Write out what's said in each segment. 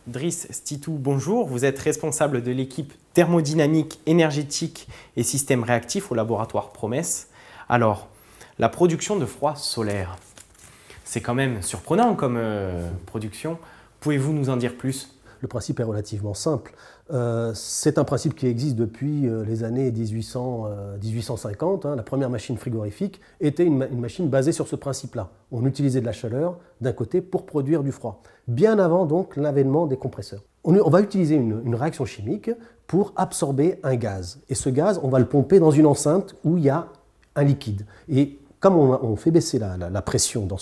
Driss Stitou, bonjour. Vous êtes responsable de l'équipe thermodynamique, énergétique et systèmes réactifs au laboratoire Promesse. Alors, la production de froid solaire, c'est quand même surprenant comme production. Pouvez-vous nous en dire plus? Le principe est relativement simple. C'est un principe qui existe depuis les années 1850. La première machine frigorifique était une machine basée sur ce principe-là. On utilisait de la chaleur d'un côté pour produire du froid, bien avant donc l'avènement des compresseurs. On va utiliser une réaction chimique pour absorber un gaz. Et ce gaz, on va le pomper dans une enceinte où il y a un liquide. Et comme on fait baisser la pression dans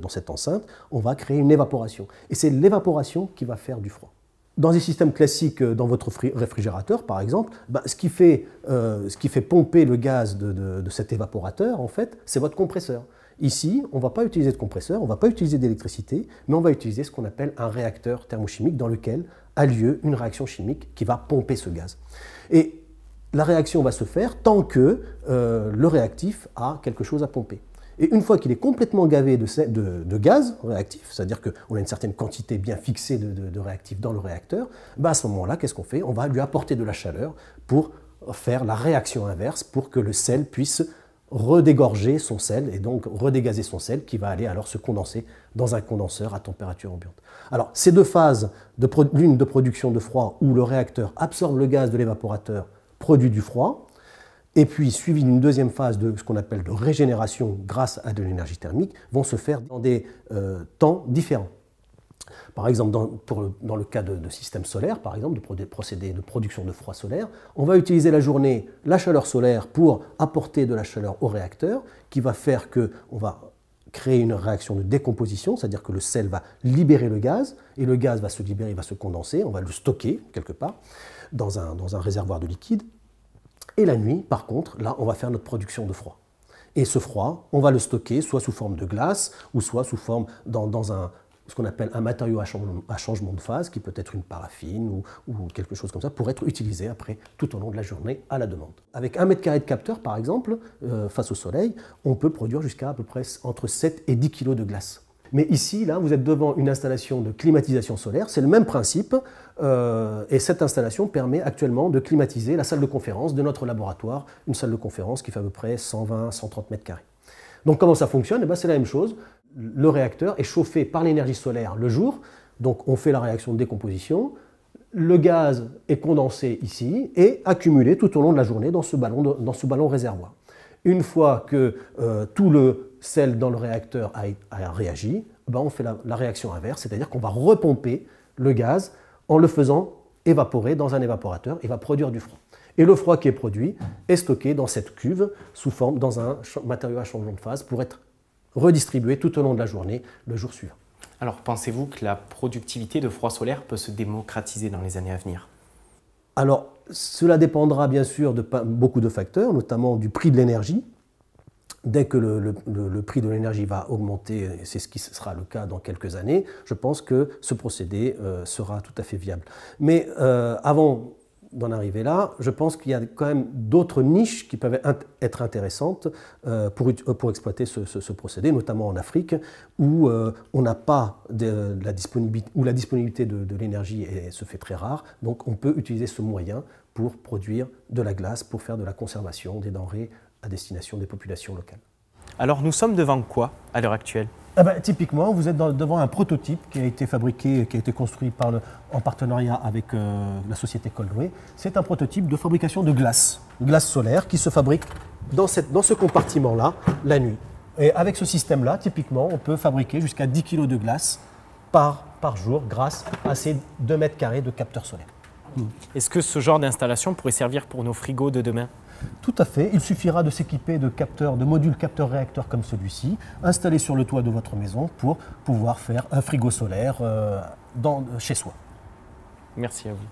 cette enceinte, on va créer une évaporation. Et c'est l'évaporation qui va faire du froid. Dans des systèmes classiques, dans votre réfrigérateur par exemple, ce qui fait pomper le gaz de cet évaporateur, en fait, c'est votre compresseur. Ici, on ne va pas utiliser de compresseur, on ne va pas utiliser d'électricité, mais on va utiliser ce qu'on appelle un réacteur thermochimique dans lequel a lieu une réaction chimique qui va pomper ce gaz. Et la réaction va se faire tant que le réactif a quelque chose à pomper. Et une fois qu'il est complètement gavé de gaz réactif, c'est-à-dire qu'on a une certaine quantité bien fixée de réactif dans le réacteur, à ce moment-là, qu'est-ce qu'on fait? On va lui apporter de la chaleur pour faire la réaction inverse, pour que le sel puisse redégorger son sel et donc redégazer son sel qui va aller alors se condenser dans un condenseur à température ambiante. Alors ces deux phases, l'une de production de froid où le réacteur absorbe le gaz de l'évaporateur, produit du froid, et puis suivi d'une deuxième phase de ce qu'on appelle de régénération grâce à de l'énergie thermique, vont se faire dans des temps différents. Par exemple, dans le cas de systèmes solaires, par exemple, de procédés de production de froid solaire, on va utiliser la journée la chaleur solaire pour apporter de la chaleur au réacteur, qui va faire qu'on va créer une réaction de décomposition, c'est-à-dire que le sel va libérer le gaz, et le gaz va se libérer, il va se condenser, on va le stocker quelque part dans un réservoir de liquide. Et la nuit, par contre, là, on va faire notre production de froid. Et ce froid, on va le stocker soit sous forme de glace, ou soit sous forme dans ce qu'on appelle un matériau à changement de phase, qui peut être une paraffine ou quelque chose comme ça, pour être utilisé après tout au long de la journée à la demande. Avec 1 mètre carré de capteur, par exemple, face au soleil, on peut produire jusqu'à à peu près entre 7 et 10 kg de glace. Mais ici, là, vous êtes devant une installation de climatisation solaire, c'est le même principe, et cette installation permet actuellement de climatiser la salle de conférence de notre laboratoire, une salle de conférence qui fait à peu près 120-130 mètres carrés. Donc comment ça fonctionne? C'est la même chose, le réacteur est chauffé par l'énergie solaire le jour, donc on fait la réaction de décomposition, le gaz est condensé ici et accumulé tout au long de la journée dans ce ballon réservoir. Une fois que tout le sel dans le réacteur a réagi, on fait la réaction inverse, c'est-à-dire qu'on va repomper le gaz en le faisant évaporer dans un évaporateur, il va produire du froid. Et le froid qui est produit est stocké dans cette cuve sous forme dans un matériau à changement de phase pour être redistribué tout au long de la journée le jour suivant. Alors pensez-vous que la productivité de froid solaire peut se démocratiser dans les années à venir? Alors, cela dépendra bien sûr de beaucoup de facteurs, notamment du prix de l'énergie. Dès que le prix de l'énergie va augmenter, c'est ce qui sera le cas dans quelques années, je pense que ce procédé sera tout à fait viable. Mais avant d'en arriver là, je pense qu'il y a quand même d'autres niches qui peuvent être intéressantes pour exploiter ce procédé, notamment en Afrique, où on n'a pas la disponibilité de l'énergie se fait très rare. Donc on peut utiliser ce moyen pour produire de la glace, pour faire de la conservation des denrées à destination des populations locales. Alors nous sommes devant quoi à l'heure actuelle? Typiquement, vous êtes devant un prototype qui a été fabriqué, qui a été construit en partenariat avec la société Coldway. C'est un prototype de fabrication de glace solaire qui se fabrique dans ce compartiment-là la nuit. Et avec ce système-là, typiquement, on peut fabriquer jusqu'à 10 kg de glace par jour grâce à ces 2 mètres carrés de capteurs solaires. Est-ce que ce genre d'installation pourrait servir pour nos frigos de demain? Tout à fait. Il suffira de s'équiper de modules capteurs-réacteurs comme celui-ci, installés sur le toit de votre maison pour pouvoir faire un frigo solaire chez soi. Merci à vous.